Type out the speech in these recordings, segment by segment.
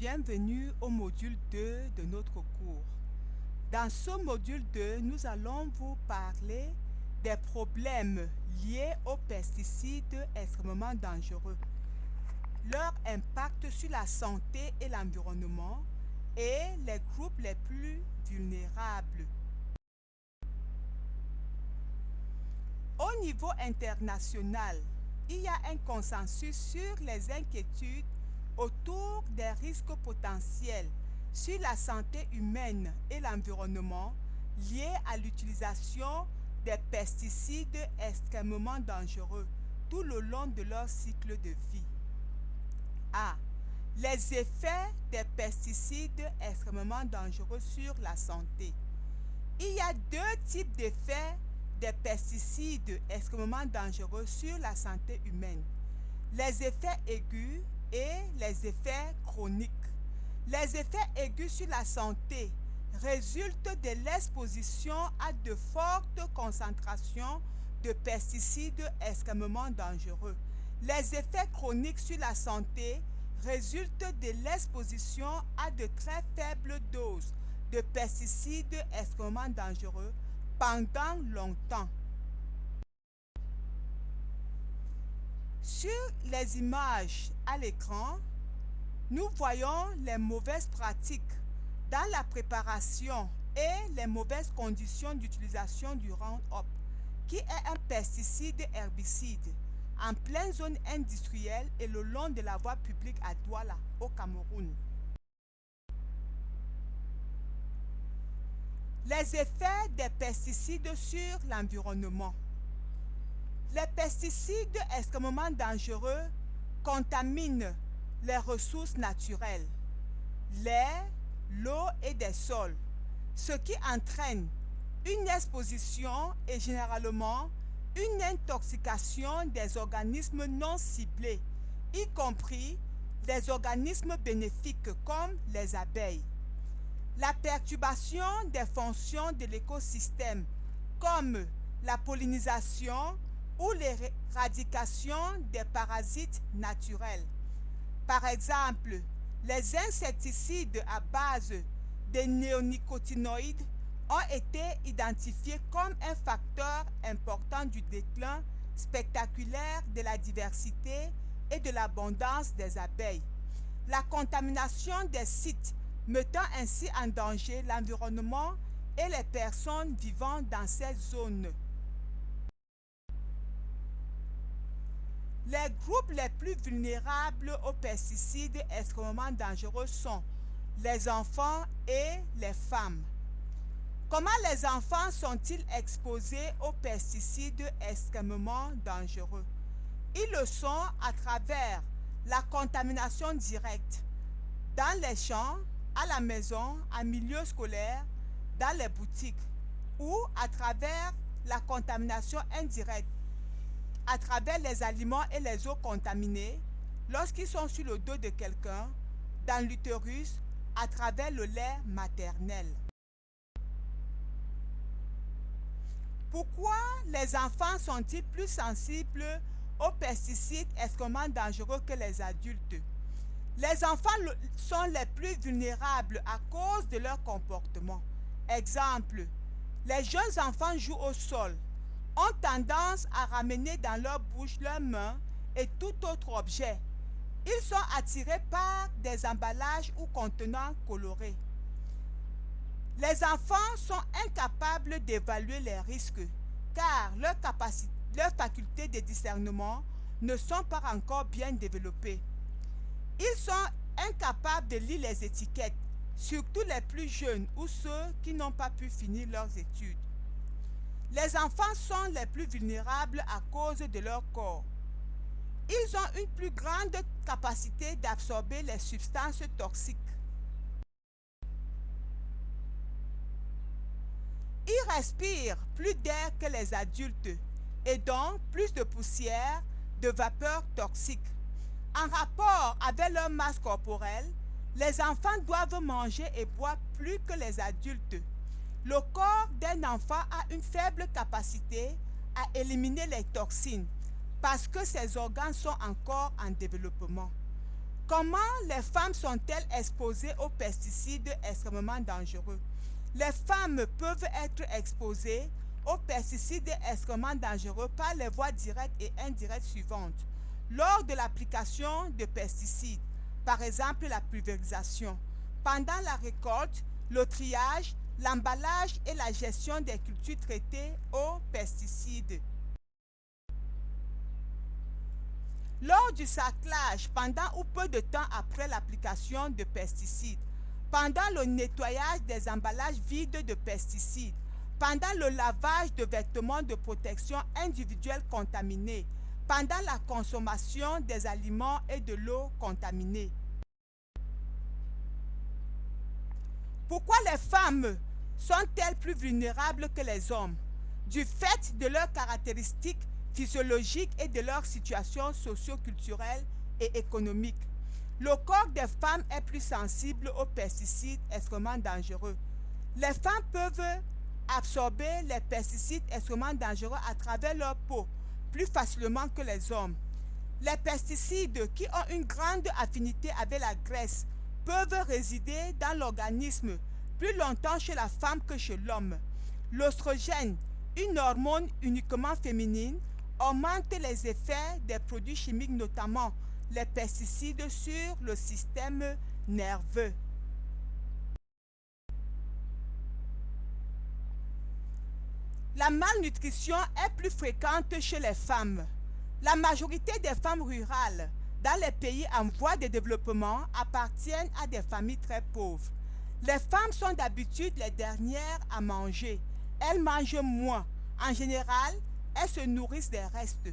Bienvenue au module 2 de notre cours. Dans ce module 2, nous allons vous parler des problèmes liés aux pesticides extrêmement dangereux, leur impact sur la santé et l'environnement et les groupes les plus vulnérables. Au niveau international, il y a un consensus sur les inquiétudes autour des risques potentiels sur la santé humaine et l'environnement liés à l'utilisation des pesticides extrêmement dangereux tout le long de leur cycle de vie. A. Les effets des pesticides extrêmement dangereux sur la santé. Il y a deux types d'effets des pesticides extrêmement dangereux sur la santé humaine: les effets aigus et les effets chroniques. Les effets aigus sur la santé résultent de l'exposition à de fortes concentrations de pesticides extrêmement dangereux. Les effets chroniques sur la santé résultent de l'exposition à de très faibles doses de pesticides extrêmement dangereux pendant longtemps. Sur les images à l'écran, nous voyons les mauvaises pratiques dans la préparation et les mauvaises conditions d'utilisation du Roundup, qui est un pesticide herbicide, en pleine zone industrielle et le long de la voie publique à Douala, au Cameroun. Les effets des pesticides sur l'environnement. Les pesticides extrêmement dangereux contaminent les ressources naturelles, l'air, l'eau et des sols, ce qui entraîne une exposition et généralement une intoxication des organismes non ciblés, y compris les organismes bénéfiques comme les abeilles. La perturbation des fonctions de l'écosystème comme la pollinisation ou l'éradication des parasites naturels. Par exemple, les insecticides à base de néonicotinoïdes ont été identifiés comme un facteur important du déclin spectaculaire de la diversité et de l'abondance des abeilles. La contamination des sites mettant ainsi en danger l'environnement et les personnes vivant dans ces zones. Les groupes les plus vulnérables aux pesticides extrêmement dangereux sont les enfants et les femmes. Comment les enfants sont-ils exposés aux pesticides extrêmement dangereux? Ils le sont à travers la contamination directe dans les champs, à la maison, en milieu scolaire, dans les boutiques, ou à travers la contamination indirecte à travers les aliments et les eaux contaminées lorsqu'ils sont sur le dos de quelqu'un, dans l'utérus, à travers le lait maternel. Pourquoi les enfants sont-ils plus sensibles aux pesticides extrêmement dangereux que les adultes? Les enfants sont les plus vulnérables à cause de leur comportement. Exemple, les jeunes enfants jouent au sol, ont tendance à ramener dans leur bouche leurs mains et tout autre objet. Ils sont attirés par des emballages ou contenants colorés. Les enfants sont incapables d'évaluer les risques car leurs facultés de discernement ne sont pas encore bien développées. Ils sont incapables de lire les étiquettes, surtout les plus jeunes ou ceux qui n'ont pas pu finir leurs études. Les enfants sont les plus vulnérables à cause de leur corps. Ils ont une plus grande capacité d'absorber les substances toxiques. Ils respirent plus d'air que les adultes et donc plus de poussière, de vapeurs toxiques. En rapport avec leur masse corporelle, les enfants doivent manger et boire plus que les adultes. Le corps d'un enfant a une faible capacité à éliminer les toxines parce que ses organes sont encore en développement. Comment les femmes sont-elles exposées aux pesticides extrêmement dangereux? Les femmes peuvent être exposées aux pesticides extrêmement dangereux par les voies directes et indirectes suivantes. Lors de l'application de pesticides, par exemple la pulvérisation, pendant la récolte, le triage, l'emballage et la gestion des cultures traitées aux pesticides. Lors du sarclage, pendant ou peu de temps après l'application de pesticides, pendant le nettoyage des emballages vides de pesticides, pendant le lavage de vêtements de protection individuels contaminés, pendant la consommation des aliments et de l'eau contaminée. Pourquoi les femmes sont-elles plus vulnérables que les hommes? Du fait de leurs caractéristiques physiologiques et de leur situation socio-culturelle et économique. Le corps des femmes est plus sensible aux pesticides extrêmement dangereux. Les femmes peuvent absorber les pesticides extrêmement dangereux à travers leur peau plus facilement que les hommes. Les pesticides qui ont une grande affinité avec la graisse peuvent résider dans l'organisme plus longtemps chez la femme que chez l'homme. L'oestrogène, une hormone uniquement féminine, augmente les effets des produits chimiques, notamment les pesticides, sur le système nerveux. La malnutrition est plus fréquente chez les femmes. La majorité des femmes rurales dans les pays en voie de développement appartiennent à des familles très pauvres. Les femmes sont d'habitude les dernières à manger. Elles mangent moins. En général, elles se nourrissent des restes.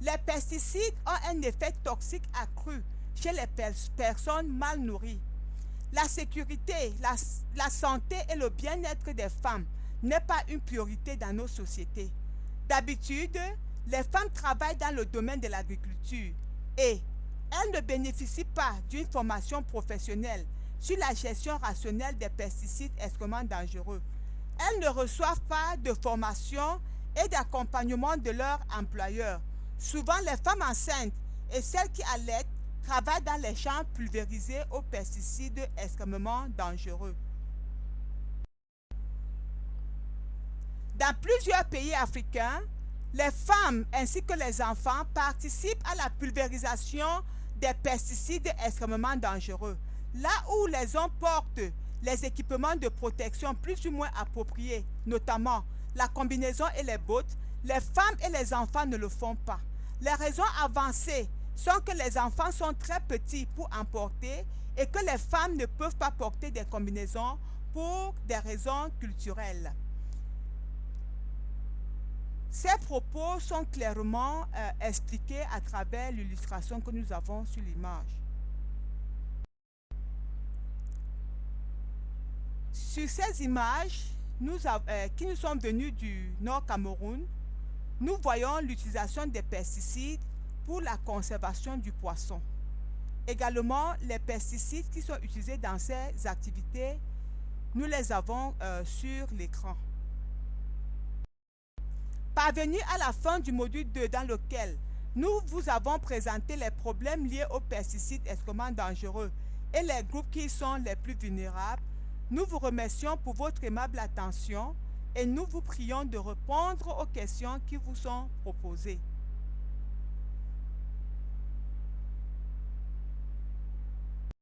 Les pesticides ont un effet toxique accru chez les personnes mal nourries. La sécurité, la santé et le bien-être des femmes n'est pas une priorité dans nos sociétés. D'habitude, les femmes travaillent dans le domaine de l'agriculture et elles ne bénéficient pas d'une formation professionnelle sur la gestion rationnelle des pesticides extrêmement dangereux. Elles ne reçoivent pas de formation et d'accompagnement de leur employeur. Souvent, les femmes enceintes et celles qui allaitent travaillent dans les champs pulvérisés aux pesticides extrêmement dangereux. Dans plusieurs pays africains, les femmes ainsi que les enfants participent à la pulvérisation des pesticides extrêmement dangereux. Là où les hommes portent les équipements de protection plus ou moins appropriés, notamment la combinaison et les bottes, les femmes et les enfants ne le font pas. Les raisons avancées sont que les enfants sont très petits pour en porter et que les femmes ne peuvent pas porter des combinaisons pour des raisons culturelles. Ces propos sont clairement expliqués à travers l'illustration que nous avons sur l'image. Sur ces images qui nous sont venues du Nord Cameroun, nous voyons l'utilisation des pesticides pour la conservation du poisson. Également, les pesticides qui sont utilisés dans ces activités, nous les avons sur l'écran. Parvenus à la fin du module 2 dans lequel nous vous avons présenté les problèmes liés aux pesticides extrêmement dangereux et les groupes qui sont les plus vulnérables, nous vous remercions pour votre aimable attention et nous vous prions de répondre aux questions qui vous sont proposées.